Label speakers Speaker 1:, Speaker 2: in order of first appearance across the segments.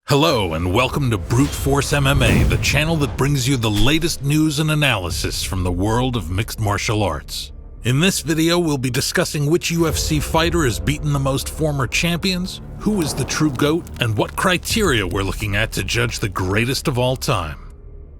Speaker 1: Hello and welcome to Brute Force MMA, the channel that brings you the latest news and analysis from the world of mixed martial arts. In this video, we'll be discussing which UFC fighter has beaten the most former champions, who is the true GOAT, and what criteria we're looking at to judge the greatest of all time.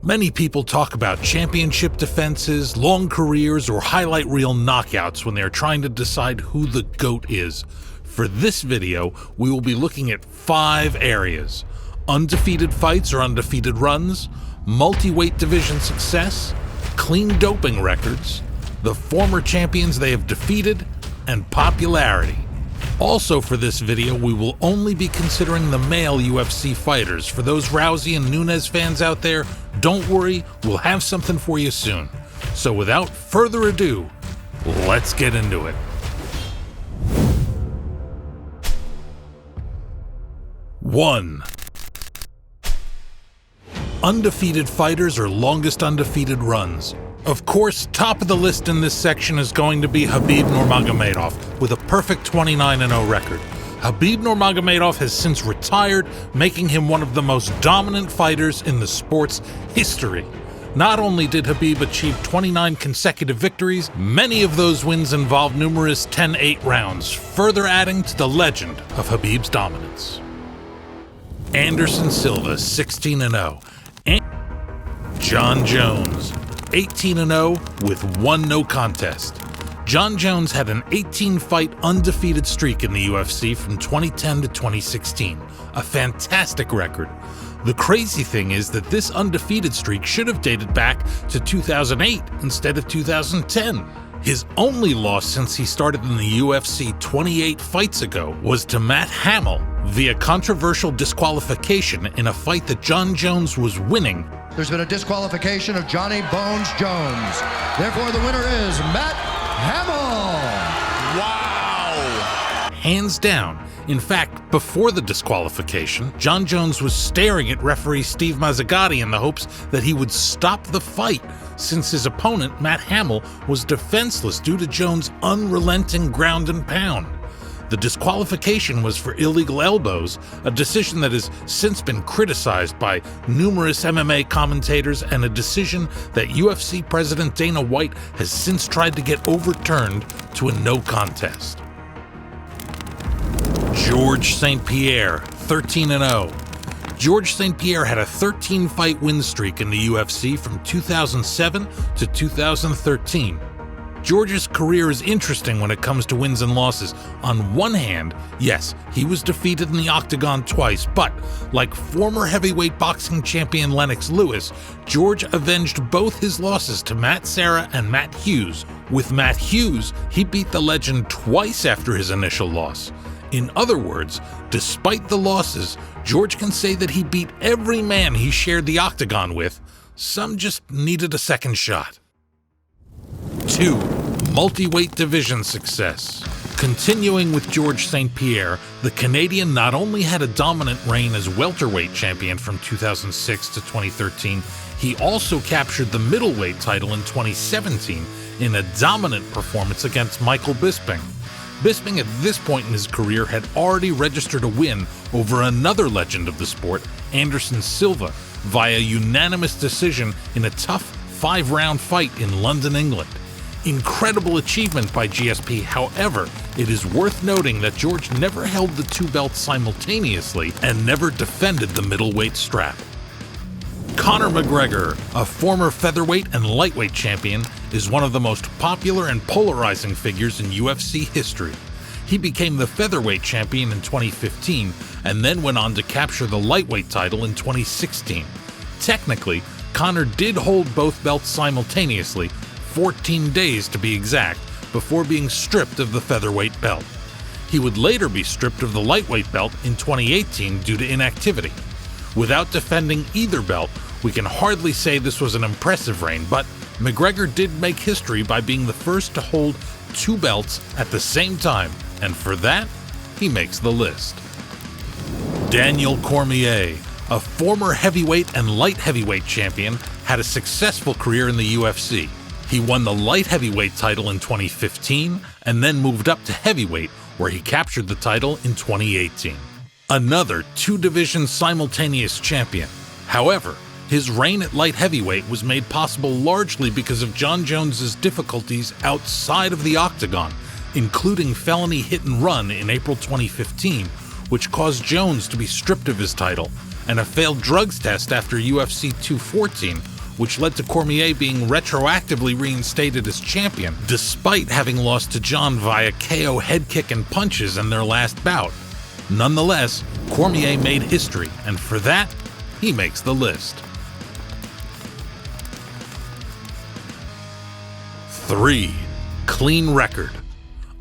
Speaker 1: Many people talk about championship defenses, long careers, or highlight reel knockouts when they're trying to decide who the GOAT is. For this video, we will be looking at 5 areas: undefeated fights or undefeated runs, multi-weight division success, clean doping records, the former champions they have defeated, and popularity. Also for this video, we will only be considering the male UFC fighters. For those Rousey and Nunes fans out there, don't worry, we'll have something for you soon. So without further ado, let's get into it. 1. Undefeated fighters or longest undefeated runs. Of course, top of the list in this section is going to be Khabib Nurmagomedov with a perfect 29-0 record. Khabib Nurmagomedov has since retired, making him one of the most dominant fighters in the sport's history. Not only did Khabib achieve 29 consecutive victories, many of those wins involved numerous 10-8 rounds, further adding to the legend of Khabib's dominance. Anderson Silva, 16-0. John Jones, 18-0 with 1 no contest. John Jones had an 18-fight undefeated streak in the UFC from 2010 to 2016, a fantastic record. The crazy thing is that this undefeated streak should have dated back to 2008 instead of 2010. His only loss since he started in the UFC 28 fights ago was to Matt Hamill via controversial disqualification in a fight that John Jones was winning.
Speaker 2: There's been a disqualification of Johnny Bones Jones. Therefore, the winner is Matt Hamill.
Speaker 1: Wow! Hands down. In fact, before the disqualification, John Jones was staring at referee Steve Mazzagatti in the hopes that he would stop the fight, since his opponent, Matt Hamill, was defenseless due to Jones' unrelenting ground and pound. The disqualification was for illegal elbows, a decision that has since been criticized by numerous MMA commentators and a decision that UFC President Dana White has since tried to get overturned to a no contest. George St. Pierre, 13-0. George St. Pierre had a 13-fight win streak in the UFC from 2007 to 2013. George's career is interesting when it comes to wins and losses. On one hand, yes, he was defeated in the octagon twice, but like former heavyweight boxing champion Lennox Lewis, George avenged both his losses to Matt Serra and Matt Hughes. With Matt Hughes, he beat the legend twice after his initial loss. In other words, despite the losses, George can say that he beat every man he shared the octagon with. Some just needed a second shot. 2. Multi-weight division success. Continuing with George St. Pierre, the Canadian not only had a dominant reign as welterweight champion from 2006 to 2013, he also captured the middleweight title in 2017 in a dominant performance against Michael Bisping. Bisping at this point in his career had already registered a win over another legend of the sport, Anderson Silva, via unanimous decision in a tough 5-round fight in London, England. Incredible achievement by GSP, however, it is worth noting that George never held the 2 belts simultaneously and never defended the middleweight strap. Conor McGregor, a former featherweight and lightweight champion, is one of the most popular and polarizing figures in UFC history. He became the featherweight champion in 2015 and then went on to capture the lightweight title in 2016. Technically, Conor did hold both belts simultaneously, 14 days to be exact, before being stripped of the featherweight belt. He would later be stripped of the lightweight belt in 2018 due to inactivity. Without defending either belt, we can hardly say this was an impressive reign, but McGregor did make history by being the first to hold 2 belts at the same time, and for that, he makes the list. Daniel Cormier, a former heavyweight and light heavyweight champion, had a successful career in the UFC. He won the light heavyweight title in 2015 and then moved up to heavyweight, where he captured the title in 2018. another two-division simultaneous champion. However, his reign at light heavyweight was made possible largely because of Jon Jones's difficulties outside of the octagon, including felony hit and run in April 2015, which caused Jones to be stripped of his title, and a failed drugs test after UFC 214, which led to Cormier being retroactively reinstated as champion, despite having lost to Jon via KO head kick and punches in their last bout. Nonetheless, Cormier made history, and for that, he makes the list. 3. Clean record.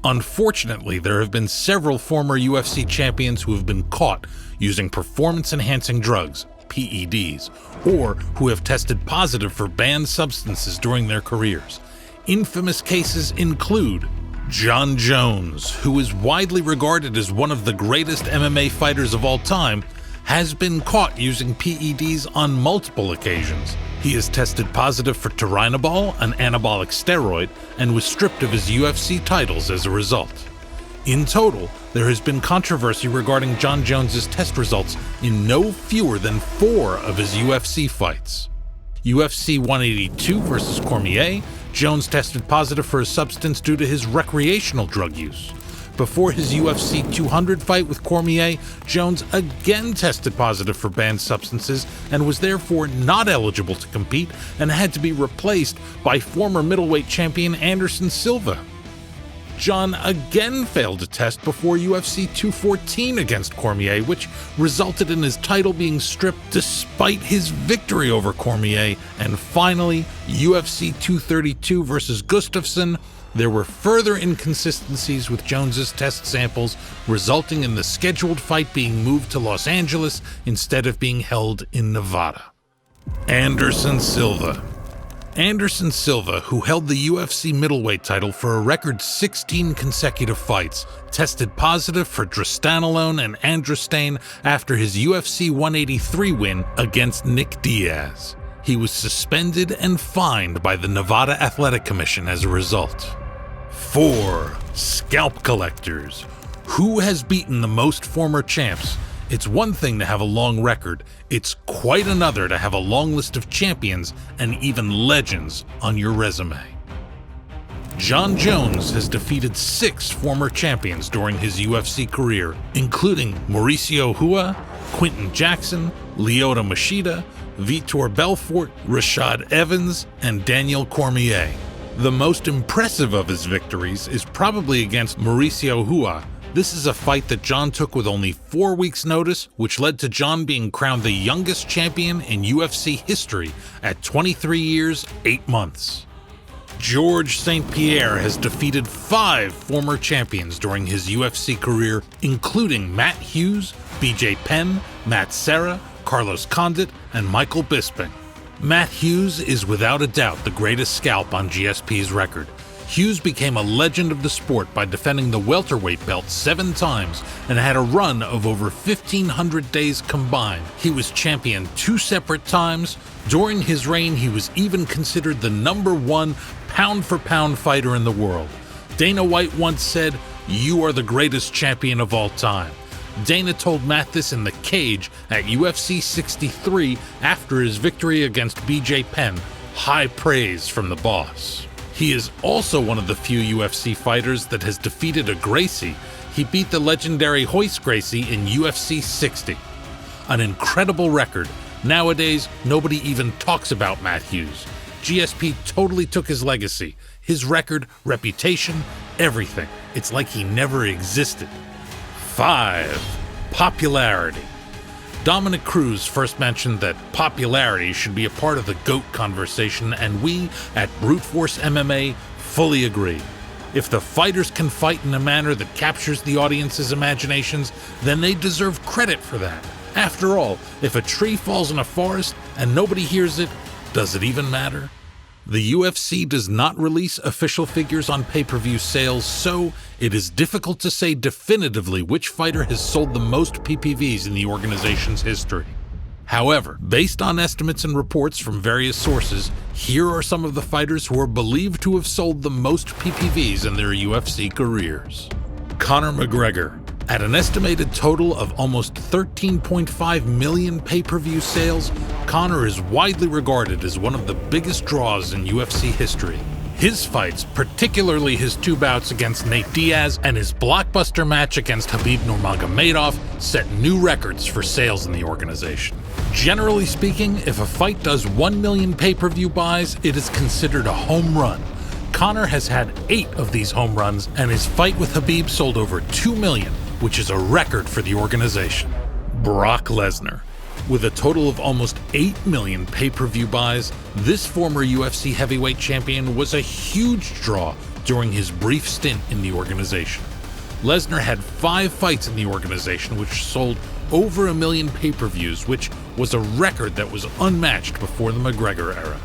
Speaker 1: Unfortunately, there have been several former UFC champions who have been caught using performance-enhancing drugs, PEDs, or who have tested positive for banned substances during their careers. Infamous cases include Jon Jones, who is widely regarded as one of the greatest MMA fighters of all time, has been caught using PEDs on multiple occasions. He has tested positive for turinabol, an anabolic steroid, and was stripped of his UFC titles as a result. In total, there has been controversy regarding Jon Jones's test results in no fewer than 4 of his UFC fights. UFC 182 versus Cormier, Jones tested positive for a substance due to his recreational drug use. Before his UFC 200 fight with Cormier, Jones again tested positive for banned substances and was therefore not eligible to compete and had to be replaced by former middleweight champion Anderson Silva. Jon again failed to test before UFC 214 against Cormier, which resulted in his title being stripped despite his victory over Cormier. And finally, UFC 232 versus Gustafsson, there were further inconsistencies with Jones's test samples, resulting in the scheduled fight being moved to Los Angeles instead of being held in Nevada. Anderson Silva. Anderson Silva, who held the UFC middleweight title for a record 16 consecutive fights, tested positive for drostanolone and androstane after his UFC 183 win against Nick Diaz. He was suspended and fined by the Nevada Athletic Commission as a result. 4. Scalp collectors. Who has beaten the most former champs? It's one thing to have a long record, it's quite another to have a long list of champions and even legends on your resume. Jon Jones has defeated 6 former champions during his UFC career, including Mauricio Hua, Quinton Jackson, Lyoto Machida, Vitor Belfort, Rashad Evans, and Daniel Cormier. The most impressive of his victories is probably against Mauricio Hua. This is a fight that Jon took with only 4 weeks' notice, which led to Jon being crowned the youngest champion in UFC history at 23 years, 8 months. George St. Pierre has defeated 5 former champions during his UFC career, including Matt Hughes, BJ Penn, Matt Serra, Carlos Condit, and Michael Bisping. Matt Hughes is without a doubt the greatest scalp on GSP's record. Hughes became a legend of the sport by defending the welterweight belt 7 times and had a run of over 1,500 days combined. He was champion 2 separate times. During his reign, he was even considered the #1 pound-for-pound fighter in the world. Dana White once said, "You are the greatest champion of all time." Dana told Matt this in the cage at UFC 63 after his victory against BJ Penn. High praise from the boss. He is also one of the few UFC fighters that has defeated a Gracie. He beat the legendary Royce Gracie in UFC 60. An incredible record. Nowadays, nobody even talks about Matt Hughes. GSP totally took his legacy, his record, reputation, everything. It's like he never existed. 5. Popularity. Dominic Cruz first mentioned that popularity should be a part of the GOAT conversation, and we at Brute Force MMA fully agree. If the fighters can fight in a manner that captures the audience's imaginations, then they deserve credit for that. After all, if a tree falls in a forest and nobody hears it, does it even matter? The UFC does not release official figures on pay-per-view sales, so it is difficult to say definitively which fighter has sold the most PPVs in the organization's history. However, based on estimates and reports from various sources, here are some of the fighters who are believed to have sold the most PPVs in their UFC careers. Conor McGregor, At an estimated total of almost 13.5 million pay-per-view sales, Conor is widely regarded as one of the biggest draws in UFC history. His fights, particularly his 2 bouts against Nate Diaz and his blockbuster match against Khabib Nurmagomedov, set new records for sales in the organization. Generally speaking, if a fight does 1 million pay-per-view buys, it is considered a home run. Conor has had 8 of these home runs, and his fight with Khabib sold over 2 million, which is a record for the organization. Brock Lesnar. With a total of almost 8 million pay-per-view buys, this former UFC heavyweight champion was a huge draw during his brief stint in the organization. Lesnar had 5 fights in the organization which sold over 1 million pay-per-views, which was a record that was unmatched before the McGregor era.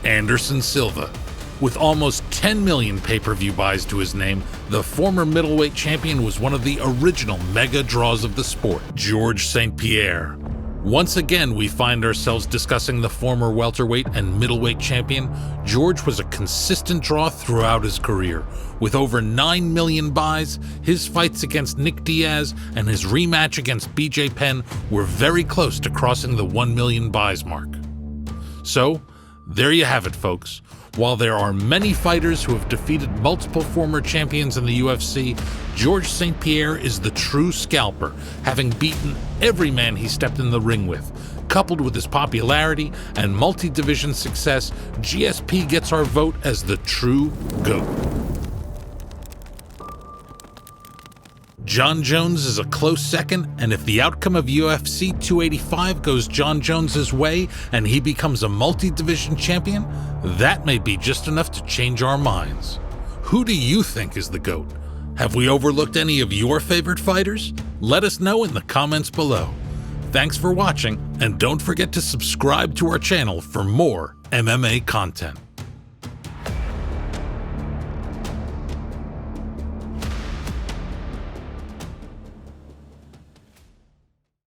Speaker 1: Anderson Silva. With almost 10 million pay-per-view buys to his name, the former middleweight champion was one of the original mega draws of the sport. George St. Pierre. Once again, we find ourselves discussing the former welterweight and middleweight champion. George was a consistent draw throughout his career. With over 9 million buys, his fights against Nick Diaz and his rematch against BJ Penn were very close to crossing the 1 million buys mark. So, there you have it, folks. While there are many fighters who have defeated multiple former champions in the UFC, George St. Pierre is the true scalper, having beaten every man he stepped in the ring with. Coupled with his popularity and multi-division success, GSP gets our vote as the true GOAT. Jon Jones is a close second, and if the outcome of UFC 285 goes Jon Jones's way and he becomes a multi-division champion, that may be just enough to change our minds. Who do you think is the GOAT? Have we overlooked any of your favorite fighters? Let us know in the comments below. Thanks for watching, and don't forget to subscribe to our channel for more MMA content.